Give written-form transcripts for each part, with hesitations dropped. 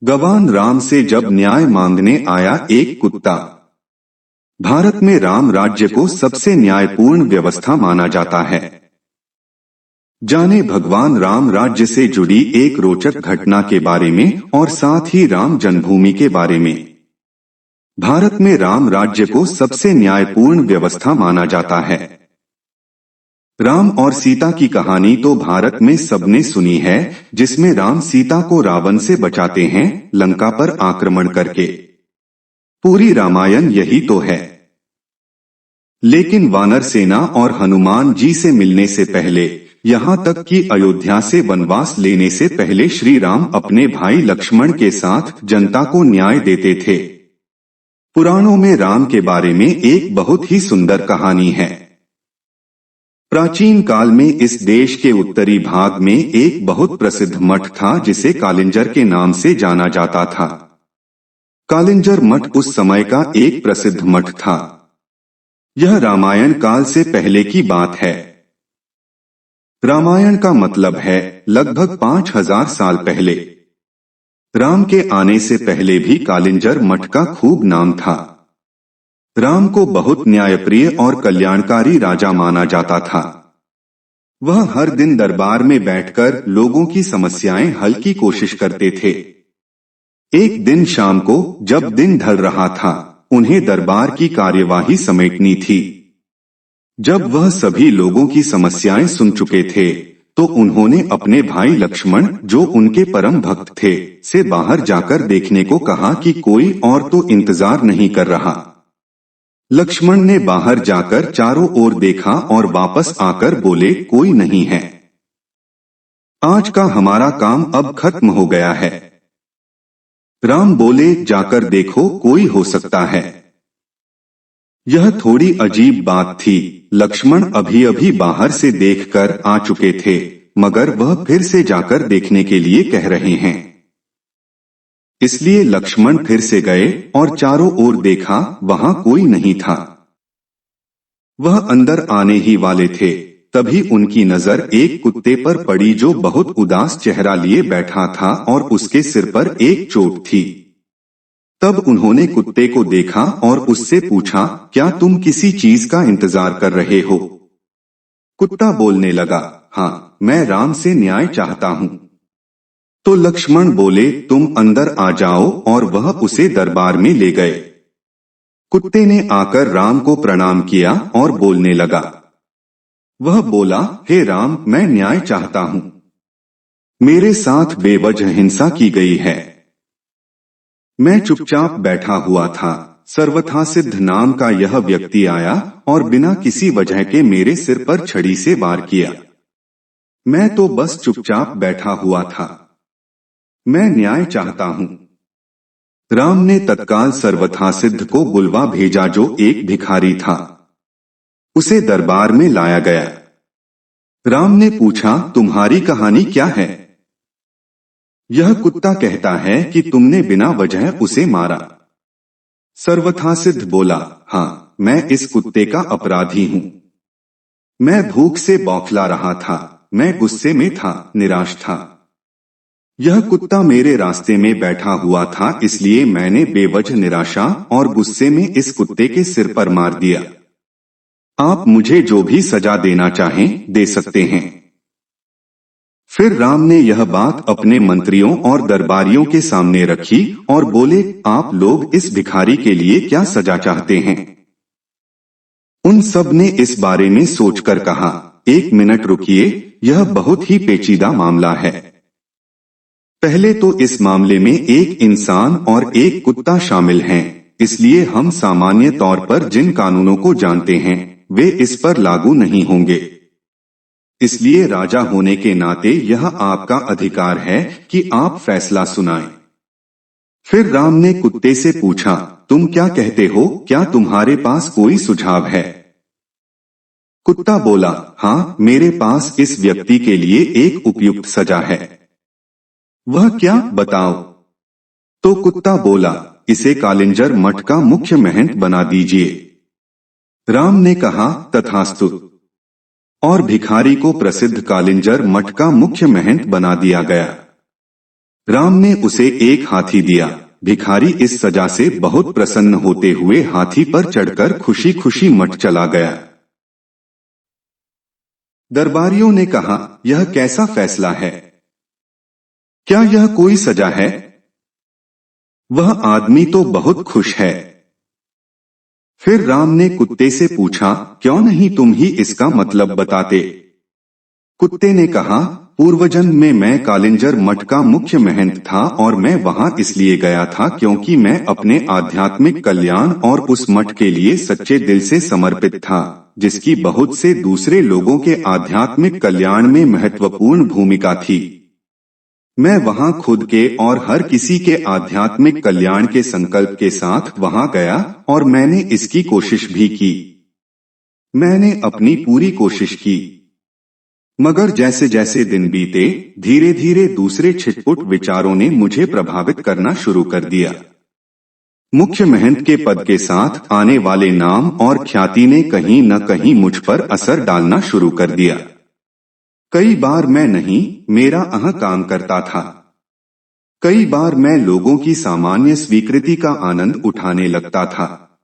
गवान राम से जब न्याय मांगने आया एक कुत्ता। भारत में राम राज्य को सबसे न्यायपूर्ण व्यवस्था माना जाता है। जाने भगवान राम राज्य से जुड़ी एक रोचक घटना के बारे में और साथ ही राम जन्मभूमि के बारे में। भारत में राम राज्य को सबसे न्यायपूर्ण व्यवस्था माना जाता है। राम और सीता की कहानी तो भारत में सबने सुनी है, जिसमें राम सीता को रावण से बचाते हैं लंका पर आक्रमण करके। पूरी रामायण यही तो है। लेकिन वानर सेना और हनुमान जी से मिलने से पहले, यहाँ तक कि अयोध्या से वनवास लेने से पहले श्री राम अपने भाई लक्ष्मण के साथ जनता को न्याय देते थे। पुराणों में राम के बारे में एक बहुत ही सुंदर कहानी है। प्राचीन काल में इस देश के उत्तरी भाग में एक बहुत प्रसिद्ध मठ था जिसे कालिंजर के नाम से जाना जाता था। कालिंजर मठ उस समय का एक प्रसिद्ध मठ था। यह रामायण काल से पहले की बात है। रामायण का मतलब है लगभग 5000 साल पहले। राम के आने से पहले भी कालिंजर मठ का खूब नाम था। राम को बहुत न्यायप्रिय और कल्याणकारी राजा माना जाता था। वह हर दिन दरबार में बैठकर लोगों की समस्याएं हल की कोशिश करते थे। एक दिन शाम को जब दिन ढल रहा था, उन्हें दरबार की कार्यवाही समेटनी थी। जब वह सभी लोगों की समस्याएं सुन चुके थे, तो उन्होंने अपने भाई लक्ष्मण, जो उनके परम भक्त थे, से बाहर जाकर देखने को कहा कि कोई और तो इंतजार नहीं कर रहा। लक्ष्मण ने बाहर जाकर चारों ओर देखा और वापस आकर बोले, कोई नहीं है। आज का हमारा काम अब खत्म हो गया है। राम बोले, जाकर देखो, कोई हो सकता है। यह थोड़ी अजीब बात थी। लक्ष्मण अभी अभी बाहर से देखकर आ चुके थे, मगर वह फिर से जाकर देखने के लिए कह रहे हैं। इसलिए लक्ष्मण फिर से गए और चारों ओर देखा, वहां कोई नहीं था। वह अंदर आने ही वाले थे, तभी उनकी नजर एक कुत्ते पर पड़ी जो बहुत उदास चेहरा लिए बैठा था और उसके सिर पर एक चोट थी। तब उन्होंने कुत्ते को देखा और उससे पूछा, क्या तुम किसी चीज का इंतजार कर रहे हो? कुत्ता बोलने लगा, हाँ, मैं राम से न्याय चाहता हूँ। तो लक्ष्मण बोले, तुम अंदर आ जाओ, और वह उसे दरबार में ले गए। कुत्ते ने आकर राम को प्रणाम किया और बोलने लगा। वह बोला, हे राम, मैं न्याय चाहता हूँ। मेरे साथ बेवजह हिंसा की गई है। मैं चुपचाप बैठा हुआ था। सर्वथा सिद्ध नाम का यह व्यक्ति आया और बिना किसी वजह के मेरे सिर पर छड़ी से वार किया। मैं तो बस चुपचाप बैठा हुआ था। मैं न्याय चाहता हूँ। राम ने तत्काल सर्वथा सिद्ध को बुलवा भेजा, जो एक भिखारी था। उसे दरबार में लाया गया। राम ने पूछा, तुम्हारी कहानी क्या है? यह कुत्ता कहता है कि तुमने बिना वजह उसे मारा। सर्वथा सिद्ध बोला, हाँ, मैं इस कुत्ते का अपराधी हूँ। मैं भूख से बौखला रहा था, मैं गुस्से में था, निराश था। यह कुत्ता मेरे रास्ते में बैठा हुआ था, इसलिए मैंने बेवजह निराशा और गुस्से में इस कुत्ते के सिर पर मार दिया। आप मुझे जो भी सजा देना चाहें, दे सकते हैं। फिर राम ने यह बात अपने मंत्रियों और दरबारियों के सामने रखी और बोले, आप लोग इस भिखारी के लिए क्या सजा चाहते हैं? उन सब ने इस बारे में सोचकर कहा, एक मिनट रुकिए, यह बहुत ही पेचीदा मामला है। पहले तो इस मामले में एक इंसान और एक कुत्ता शामिल हैं, इसलिए हम सामान्य तौर पर जिन कानूनों को जानते हैं, वे इस पर लागू नहीं होंगे। इसलिए राजा होने के नाते यह आपका अधिकार है कि आप फैसला सुनाएं। फिर राम ने कुत्ते से पूछा, तुम क्या कहते हो? क्या तुम्हारे पास कोई सुझाव है? कुत्ता बोला, हाँ, मेरे पास इस व्यक्ति के लिए एक उपयुक्त सजा है। वह क्या, बताओ? तो कुत्ता बोला, इसे कालिंजर मठ का मुख्य महंत बना दीजिए। राम ने कहा, तथास्तु। और भिखारी को प्रसिद्ध कालिंजर मठ का मुख्य महंत बना दिया गया। राम ने उसे एक हाथी दिया। भिखारी इस सजा से बहुत प्रसन्न होते हुए हाथी पर चढ़कर खुशी खुशी मठ चला गया। दरबारियों ने कहा, यह कैसा फैसला है? क्या यह कोई सजा है? वह आदमी तो बहुत खुश है। फिर राम ने कुत्ते से पूछा, क्यों नहीं तुम ही इसका मतलब बताते? कुत्ते ने कहा, पूर्वजन्म में मैं कालिंजर मठ का मुख्य महंत था और मैं वहां इसलिए गया था क्योंकि मैं अपने आध्यात्मिक कल्याण और उस मठ के लिए सच्चे दिल से समर्पित था, जिसकी बहुत से दूसरे लोगों के आध्यात्मिक कल्याण में महत्वपूर्ण भूमिका थी। मैं वहां खुद के और हर किसी के आध्यात्मिक कल्याण के संकल्प के साथ वहां गया और मैंने इसकी कोशिश भी की। मैंने अपनी पूरी कोशिश की, मगर जैसे जैसे दिन बीते धीरे धीरे दूसरे छिटपुट विचारों ने मुझे प्रभावित करना शुरू कर दिया। मुख्य महंत के पद के साथ आने वाले नाम और ख्याति ने कहीं न कहीं मुझ पर असर डालना शुरू कर दिया। कई बार मैं नहीं, मेरा अहं काम करता था। कई बार मैं लोगों की सामान्य स्वीकृति का आनंद उठाने लगता था।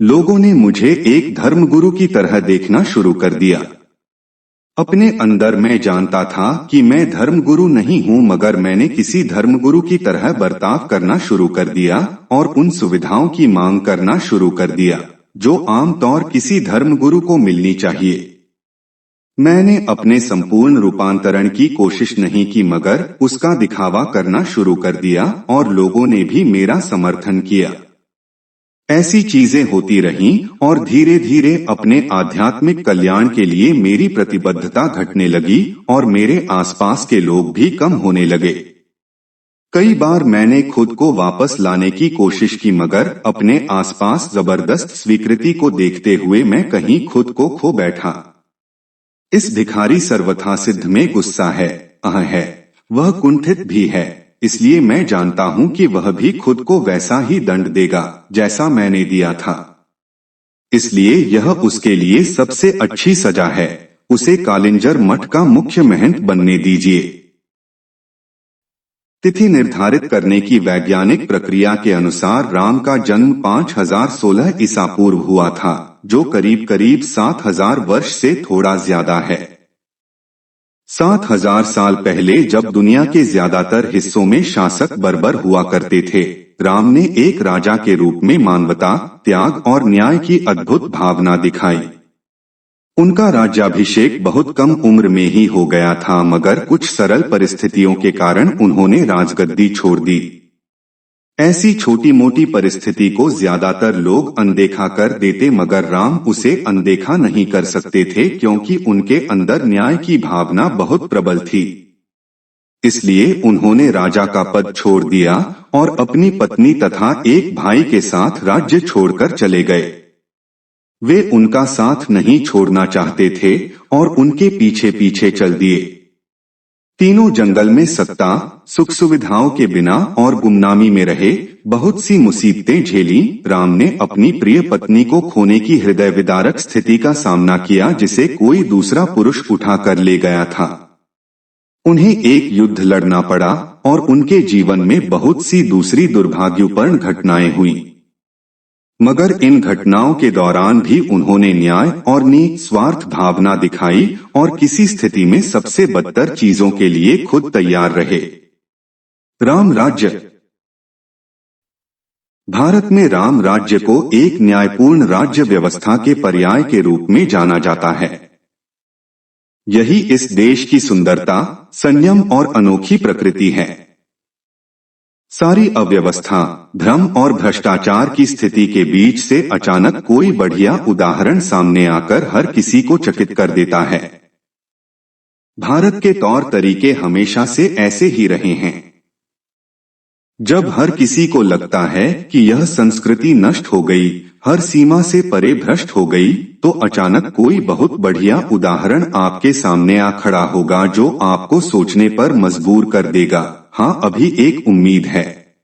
लोगों ने मुझे एक धर्मगुरु की तरह देखना शुरू कर दिया। अपने अंदर मैं जानता था कि मैं धर्मगुरु नहीं हूं, मगर मैंने किसी धर्मगुरु की तरह बर्ताव करना शुरू कर दिया और उन सुविधाओं की मांग करना शुरू कर दिया जो आमतौर किसी धर्मगुरु को मिलनी चाहिए। मैंने अपने संपूर्ण रूपांतरण की कोशिश नहीं की, मगर उसका दिखावा करना शुरू कर दिया और लोगों ने भी मेरा समर्थन किया। ऐसी चीजें होती रहीं और धीरे धीरे अपने आध्यात्मिक कल्याण के लिए मेरी प्रतिबद्धता घटने लगी और मेरे आसपास के लोग भी कम होने लगे। कई बार मैंने खुद को वापस लाने की कोशिश की, मगर अपने आसपास जबरदस्त स्वीकृति को देखते हुए मैं कहीं खुद को खो बैठा। इस भिखारी सर्वथा सिद्ध में गुस्सा है, अह है, वह कुंठित भी है, इसलिए मैं जानता हूं कि वह भी खुद को वैसा ही दंड देगा जैसा मैंने दिया था। इसलिए यह उसके लिए सबसे अच्छी सजा है। उसे कालिंजर मठ का मुख्य महंत बनने दीजिए। तिथि निर्धारित करने की वैज्ञानिक प्रक्रिया के अनुसार राम का जन्म 5016 ईसा पूर्व हुआ था, जो करीब करीब 7000 वर्ष से थोड़ा ज्यादा है। 7000 साल पहले जब दुनिया के ज्यादातर हिस्सों में शासक बर्बर हुआ करते थे, राम ने एक राजा के रूप में मानवता, त्याग और न्याय की अद्भुत भावना दिखाई। उनका राज्याभिषेक बहुत कम उम्र में ही हो गया था, मगर कुछ सरल परिस्थितियों के कारण उन्होंने राजगद्दी छोड़ दी। ऐसी छोटी मोटी परिस्थिति को ज्यादातर लोग अनदेखा कर देते, मगर राम उसे अनदेखा नहीं कर सकते थे क्योंकि उनके अंदर न्याय की भावना बहुत प्रबल थी। इसलिए उन्होंने राजा का पद छोड़ दिया और अपनी पत्नी तथा एक भाई के साथ राज्य छोड़कर चले गए। वे उनका साथ नहीं छोड़ना चाहते थे और उनके पीछे पीछे चल दिए। तीनों जंगल में सत्ता, सुख सुविधाओं के बिना और गुमनामी में रहे, बहुत सी मुसीबतें झेली। राम ने अपनी प्रिय पत्नी को खोने की हृदय विदारक स्थिति का सामना किया जिसे कोई दूसरा पुरुष उठा कर ले गया था। उन्हें एक युद्ध लड़ना पड़ा और उनके जीवन में बहुत सी दूसरी दुर्भाग्यपूर्ण घटनाएं हुई, मगर इन घटनाओं के दौरान भी उन्होंने न्याय और निस्वार्थ भावना दिखाई और किसी स्थिति में सबसे बदतर चीजों के लिए खुद तैयार रहे। राम राज्य। भारत में राम राज्य को एक न्यायपूर्ण राज्य व्यवस्था के पर्याय के रूप में जाना जाता है। यही इस देश की सुंदरता, संयम और अनोखी प्रकृति है। सारी अव्यवस्था, भ्रम और भ्रष्टाचार की स्थिति के बीच से अचानक कोई बढ़िया उदाहरण सामने आकर हर किसी को चकित कर देता है। भारत के तौर तरीके हमेशा से ऐसे ही रहे हैं। जब हर किसी को लगता है कि यह संस्कृति नष्ट हो गई, हर सीमा से परे भ्रष्ट हो गई, तो अचानक कोई बहुत बढ़िया उदाहरण आपके सामने आ खड़ा होगा जो आपको सोचने पर मजबूर कर देगा, हाँ अभी एक उम्मीद है।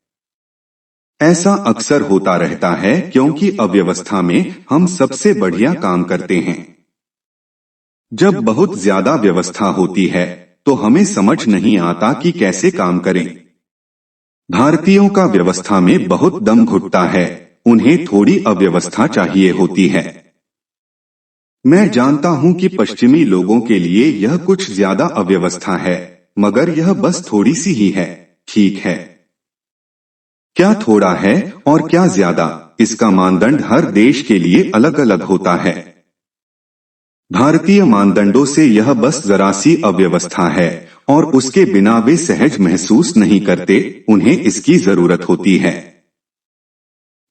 ऐसा अक्सर होता रहता है क्योंकि अव्यवस्था में हम सबसे बढ़िया काम करते हैं। जब बहुत ज्यादा व्यवस्था होती है तो हमें समझ नहीं आता कि कैसे काम करें। भारतीयों का व्यवस्था में बहुत दम घुटता है, उन्हें थोड़ी अव्यवस्था चाहिए होती है। मैं जानता हूं कि पश्चिमी लोगों के लिए यह कुछ ज्यादा अव्यवस्था है, मगर यह बस थोड़ी सी ही है, ठीक है। क्या थोड़ा है और क्या ज्यादा, इसका मानदंड हर देश के लिए अलग अलग होता है। भारतीय मानदंडों से यह बस जरा सी अव्यवस्था है और उसके बिना वे सहज महसूस नहीं करते, उन्हें इसकी जरूरत होती है।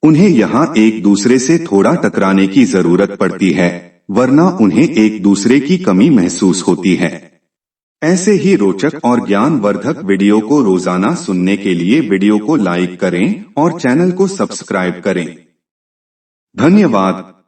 उन्हें यहाँ एक दूसरे से थोड़ा टकराने की जरूरत पड़ती है, वरना उन्हें एक दूसरे की कमी महसूस होती है। ऐसे ही रोचक और ज्ञानवर्धक वीडियो को रोजाना सुनने के लिए वीडियो को लाइक करें और चैनल को सब्सक्राइब करें। धन्यवाद।